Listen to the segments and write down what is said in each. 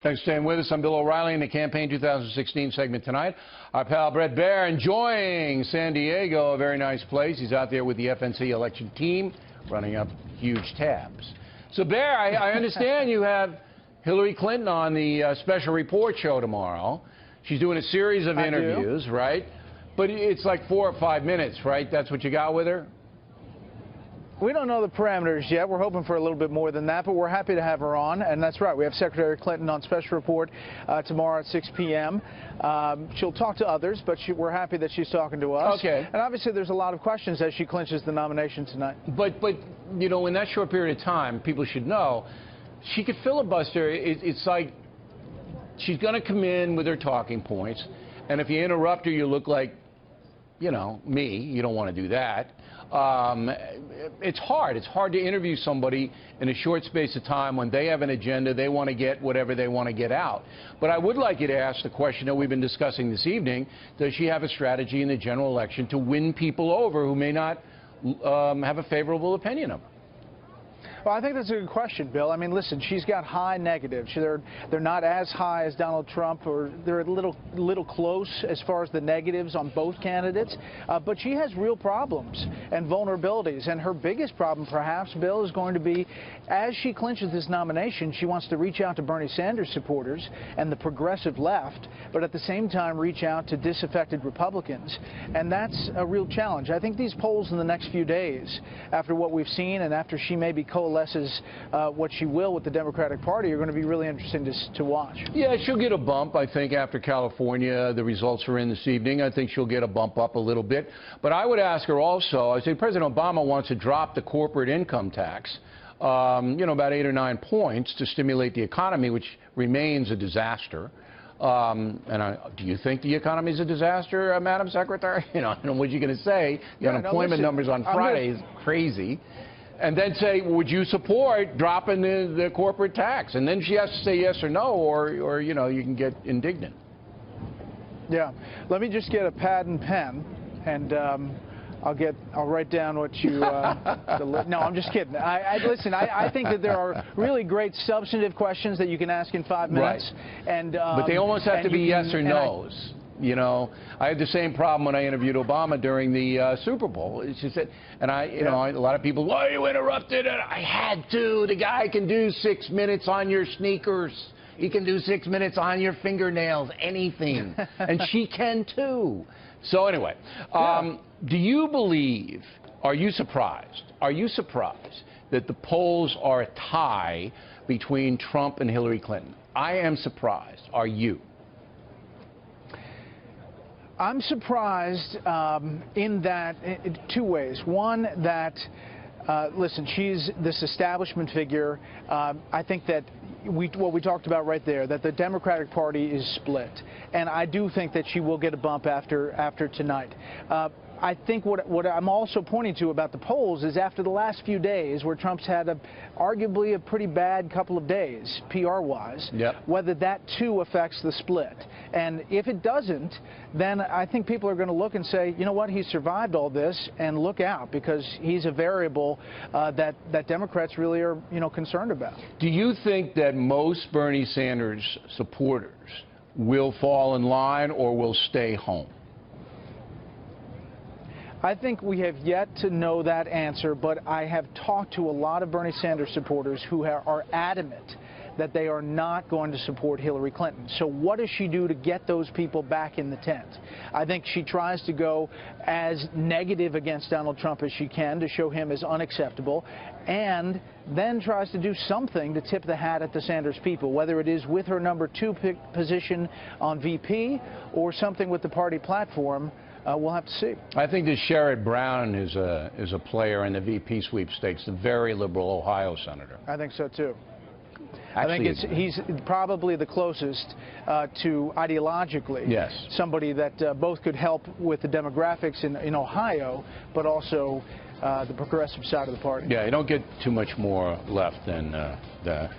Thanks for staying with us. I'm Bill O'Reilly in the Campaign 2016 segment tonight. Our pal Bret Baier enjoying San Diego, a very nice place. He's out there with the FNC election team running up huge tabs. So, Baier, I understand you have Hillary Clinton on the special report show tomorrow. She's doing a series of interviews, right? But it's like 4 or 5 minutes, right? That's what you got with her? We don't know the parameters yet. We're hoping for a little bit more than that, but we're happy to have her on. And that's right. We have Secretary Clinton on special report tomorrow at 6 p.m. She'll talk to others, but we're happy that she's talking to us. Okay. And obviously there's a lot of questions as she clinches the nomination tonight. But you know, in that short period of time, people should know, she could filibuster. It's like she's going to come in with her talking points, and if you interrupt her, you look like, you know, me. You don't want to do that. It's hard. It's hard to interview somebody in a short space of time when they have an agenda. They want to get whatever they want to get out. But I would like you to ask the question that we've been discussing this evening. Does she have a strategy in the general election to win people over who may not have a favorable opinion of her? Well, I think that's a good question, Bill. I mean, listen, she's got high negatives. They're not as high as Donald Trump, or they're a little close as far as the negatives on both candidates. But she has real problems and vulnerabilities. And her biggest problem, perhaps, Bill, is going to be, as she clinches this nomination, she wants to reach out to Bernie Sanders supporters and the progressive left, but at the same time reach out to disaffected Republicans. And that's a real challenge. I think these polls in the next few days, after what we've seen and after she maybe coalesces what she will with the Democratic Party, are going to be really interesting to watch. Yeah, she'll get a bump, I think, after California. The results are in this evening. I think she'll get a bump up a little bit. But I would ask her also, I say President Obama wants to drop the corporate income tax, you know, about 8 or 9 points to stimulate the economy, which remains a disaster. Do you think the economy is a disaster, Madam Secretary? You know, I don't know what you're going to say. The unemployment numbers on Friday is crazy. And then say, would you support dropping the corporate tax? And then she has to say yes or no, or you know, you can get indignant. Yeah. Let me just get a pad and pen, and I'll write down what you. No, I'm just kidding. Listen. I think that there are really great substantive questions that you can ask in 5 minutes, right. But they almost have to be yes or no's. You know, I had the same problem when I interviewed Obama during the Super Bowl. It's just that, and you know, a lot of people, why you interrupted? And I had to. The guy can do 6 minutes on your sneakers. He can do 6 minutes on your fingernails, anything. And she can too. So anyway, do you believe, are you surprised that the polls are a tie between Trump and Hillary Clinton? I am surprised. Are you? I'm surprised in that, in 2 ways. One, that, listen, she's this establishment figure. I think that what we talked about right there, that the Democratic Party is split. And I do think that she will get a bump after tonight. I think what I'm also pointing to about the polls is after the last few days where Trump's had arguably a pretty bad couple of days, PR-wise, whether that too affects the split. And if it doesn't, then I think people are going to look and say, you know what, he survived all this, and look out, because he's a variable that Democrats really are, you know, concerned about. Do you think that most Bernie Sanders supporters will fall in line or will stay home? I think we have yet to know that answer, but I have talked to a lot of Bernie Sanders supporters who are adamant that they are not going to support Hillary Clinton. So what does she do to get those people back in the tent? I think she tries to go as negative against Donald Trump as she can to show him as unacceptable, and then tries to do something to tip the hat at the Sanders people, whether it is with her #2 position on VP or something with the party platform. We'll have to see. I think that Sherrod Brown is a player in the VP sweepstakes, the very liberal Ohio senator. I think so too. Actually, I think he's probably the closest to ideologically somebody that both could help with the demographics in Ohio, but also the progressive side of the party. Yeah, you don't get too much more left than the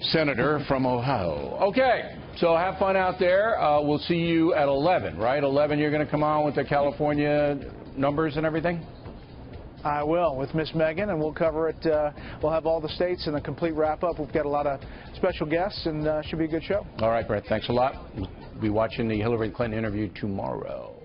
senator from Ohio. Okay, so have fun out there. We'll see you at 11, right? 11, you're going to come on with the California numbers and everything? I will, with Miss Megan, and we'll cover it. We'll have all the states and a complete wrap-up. We've got a lot of special guests, and should be a good show. All right, Brett, thanks a lot. We'll be watching the Hillary Clinton interview tomorrow.